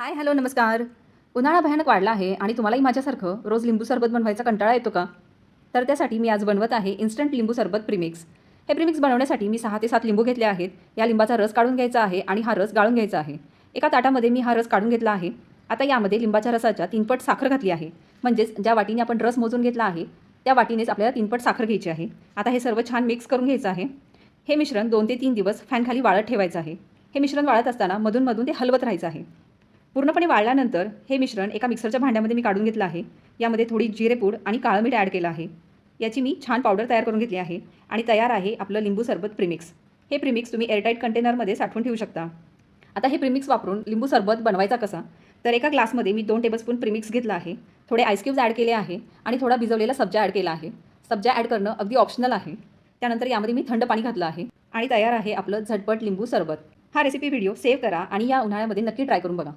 Hi hello नमस्कार. उन्हाळा भयानक वाढला आहे आणि तुम्हालाही माझ्यासारखं रोज लिंबू सरबत बनवायचा कंटाळा येतो का? तर त्यासाठी मी आज बनवत आहे इन्स्टंट लिंबू सरबत प्रीमिक्स. हे प्रीमिक्स बनवण्यासाठी मी 6 ते 7 लिंबू घेतले आहेत. या लिंबाचा रस काढून घ्यायचा आहे आणि हा रस गाळून घ्यायचा आहे. एका ताटामध्ये मी हा रस काढून घेतला आहे. आता यामध्ये लिंबाच्या रसाच्या 3 पट साखर घातली आहे. म्हणजेच ज्या वाटीने आपण रस मोजून घेतला आहे त्या वाटीनेच आपल्याला 3 पट साखर घ्यायची आहे. आता हे सर्व छान मिक्स करून घ्यायचं आहे. हे मिश्रण 2 ते 3 दिवस फॅनखाली वाळत ठेवायचं आहे. हे मिश्रण वाळत असताना मधून ते हलवत राहायचं आहे. पूर्णपणे वाळल्यानंतर हे मिश्रण एका मिक्सरच्या भांड्यामध्ये मी काढून घेतलं आहे. यामध्ये थोडी जिरेपूड आणि काळं मीठ ॲड केलं आहे. याची मी छान पावडर तयार करून घेतली आहे आणि तयार आहे आपलं लिंबू सरबत प्रीमिक्स. हे प्रीमिक्स तुम्ही एअरटाईट कंटेनरमध्ये साठवून ठेवू शकता. आता हे प्रीमिक्स वापरून लिंबू सरबत बनवायचा कसा? तर एका ग्लासमध्ये मी 2 टेबलस्पून प्रीमिक्स घेतलं आहे. थोडे आईस क्यूब्स ॲड केले आहे आणि थोडा भिजवलेला सब्जा ॲड केला आहे. सब्जा ॲड करणं अगदी ऑप्शनल आहे. त्यानंतर यामध्ये मी थंड पाणी घातलं आहे आणि तयार आहे आपलं झटपट लिंबू सरबत. हा रेसिपी व्हिडिओ सेव्ह करा आणि या उन्हाळ्यामध्ये नक्की ट्राय करून बघा.